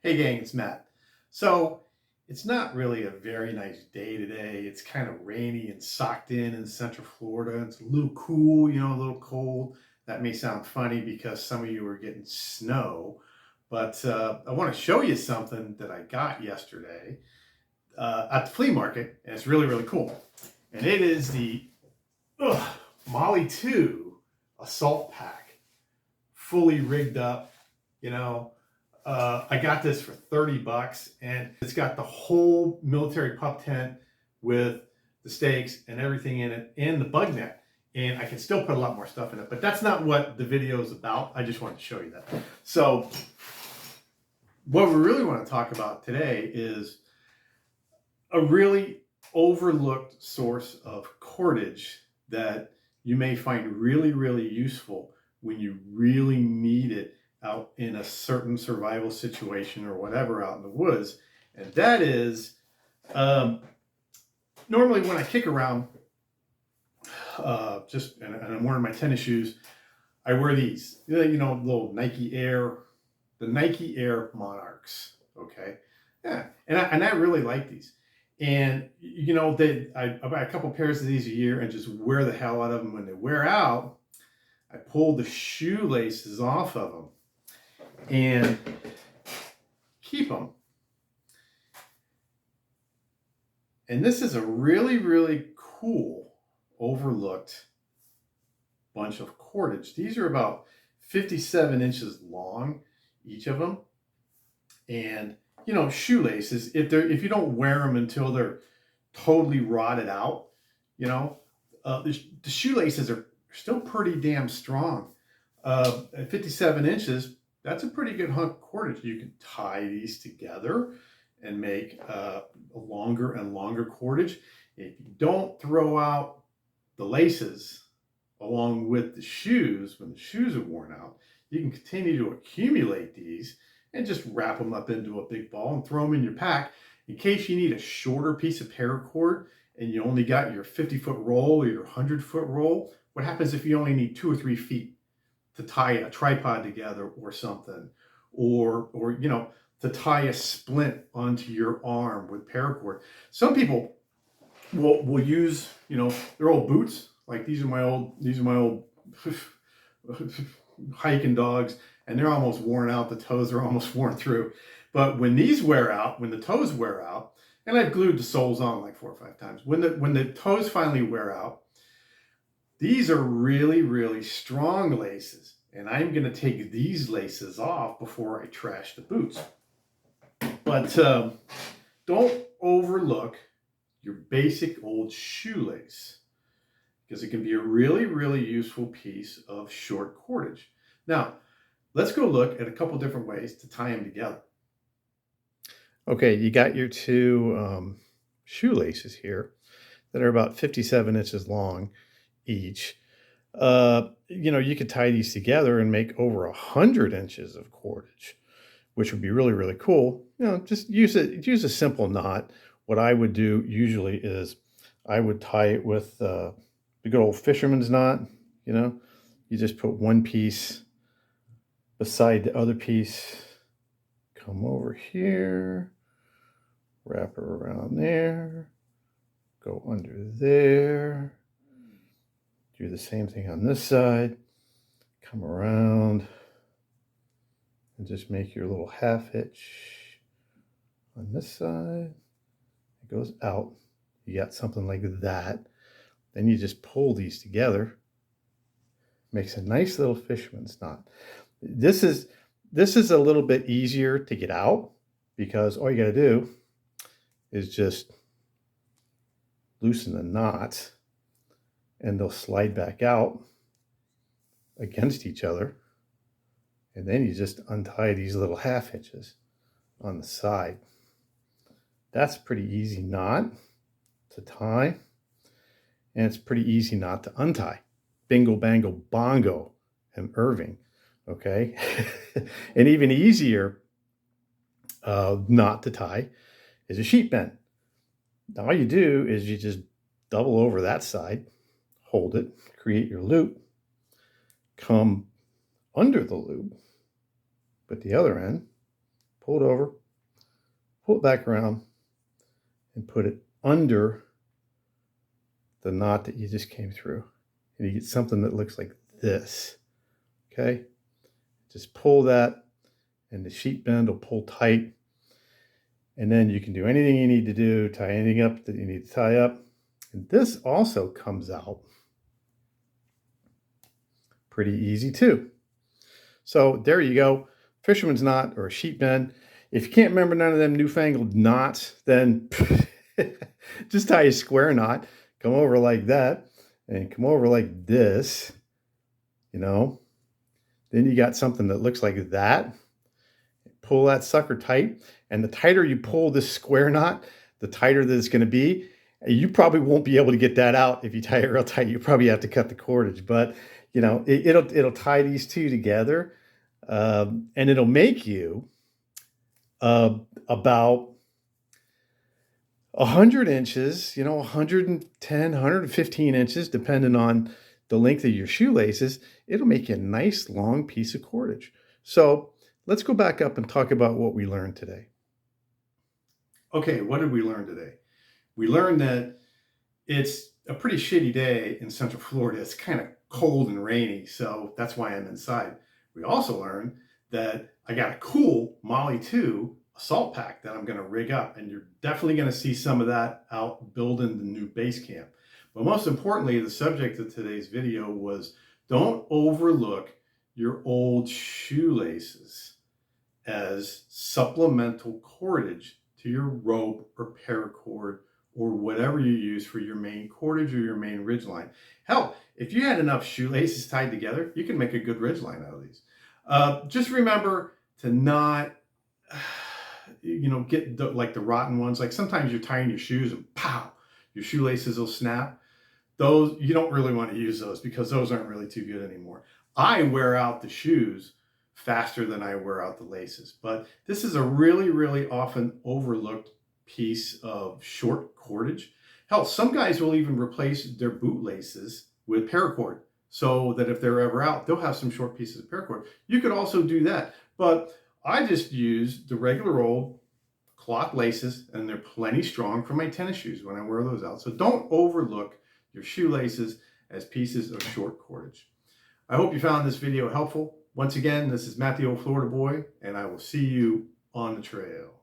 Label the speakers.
Speaker 1: Hey gang, it's Matt. So it's not really a very nice day today. It's kind of rainy and socked in Central Florida. It's a little cool, a little cold. That may sound funny because some of you are getting snow, but I want to show you something that I got yesterday at the flea market, and it's really, really cool. And it is the Molly 2 assault pack, fully rigged up, you know. I got this for 30 bucks, and it's got the whole military pup tent with the stakes and everything in it and the bug net. And I can still put a lot more stuff in it, but that's not what the video is about. I just wanted to show you that. So what we really want to talk about today is a really overlooked source of cordage that you may find really, really useful when you really need it out in a certain survival situation or whatever out in the woods. And that is, normally when I kick around, and I'm wearing my tennis shoes, I wear these, little Nike Air, the Nike Air Monarchs. Okay. Yeah. And I really like these. And, I buy a couple pairs of these a year and just wear the hell out of them. When they wear out, I pull the shoelaces off of them and keep them. And this is a really, really cool, overlooked bunch of cordage. These are about 57 inches long, each of them. And, shoelaces, if you don't wear them until they're totally rotted out, the shoelaces are still pretty damn strong. At 57 inches, that's a pretty good hunk of cordage. You can tie these together and make a longer and longer cordage. If you don't throw out the laces along with the shoes, when the shoes are worn out, you can continue to accumulate these and just wrap them up into a big ball and throw them in your pack in case you need a shorter piece of paracord and you only got your 50-foot roll or your 100-foot roll. What happens if you only need 2 or 3 feet to tie a tripod together or something, or to tie a splint onto your arm with paracord? Some people will use, their old boots. Like these are my old hiking dogs, and they're almost worn out. The toes are almost worn through. But when these wear out, when the toes wear out, and I've glued the soles on like 4 or 5 times, when the toes finally wear out, these are really, really strong laces, and I'm going to take these laces off before I trash the boots. But don't overlook your basic old shoelace, because it can be a really, really useful piece of short cordage. Now, let's go look at a couple different ways to tie them together. Okay, you got your 2 shoelaces here that are about 57 inches long each. You could tie these together and make over 100 inches of cordage, which would be really, really cool. Just use a simple knot. What I would do usually is I would tie it with the good old fisherman's knot. You just put one piece beside the other piece, come over here, wrap it around there, go under there, do the same thing on this side, come around, and just make your little half hitch on this side. It goes out. You got something like that. Then you just pull these together. Makes a nice little fisherman's knot. This is a little bit easier to get out because all you got to do is just loosen the knots and they'll slide back out against each other. And then you just untie these little half hitches on the side. That's a pretty easy knot to tie, and it's pretty easy knot to untie. Bingo, bango, bongo, and Irving. Okay. An even easier knot to tie is a sheep bend. Now, all you do is you just double over that side, hold it, create your loop, come under the loop, put the other end, pull it over, pull it back around, and put it under the knot that you just came through. And you get something that looks like this, okay? Just pull that, and the sheet bend will pull tight. And then you can do anything you need to do, tie anything up that you need to tie up. And this also comes out pretty easy too. So there you go, fisherman's knot or a sheet bend. If you can't remember none of them newfangled knots, then just tie a square knot, come over like that, and come over like this, you know. Then you got something that looks like that. Pull that sucker tight, and the tighter you pull this square knot, the tighter that it's going to be. You probably won't be able to get that out if you tie it real tight. You probably have to cut the cordage, but you know it'll tie these two together, and it'll make you about 100 inches, 110, 115 inches, depending on the length of your shoelaces. It'll make you a nice long piece of cordage. So let's go back up and talk about what we learned today. Okay, what did we learn today? We learned that it's a pretty shitty day in Central Florida. It's kind of cold and rainy, so that's why I'm inside. We also learned that I got a cool Molly 2 assault pack that I'm going to rig up, and you're definitely going to see some of that out building the new base camp. But most importantly, the subject of today's video was don't overlook your old shoelaces as supplemental cordage to your rope or paracord or whatever you use for your main cordage or your main ridgeline. Hell, if you had enough shoelaces tied together, you can make a good ridgeline out of these. Just remember to not, get like the rotten ones. Like sometimes you're tying your shoes and pow, your shoelaces will snap. Those, you don't really want to use those because those aren't really too good anymore. I wear out the shoes faster than I wear out the laces, but this is a really, really often overlooked piece of short cordage. Hell, some guys will even replace their boot laces with paracord so that if they're ever out, they'll have some short pieces of paracord. You could also do that, but I just use the regular old cloth laces, and they're plenty strong for my tennis shoes when I wear those out. So don't overlook your shoelaces as pieces of short cordage. I hope you found this video helpful. Once again, this is Matt the Old Florida Boy, and I will see you on the trail.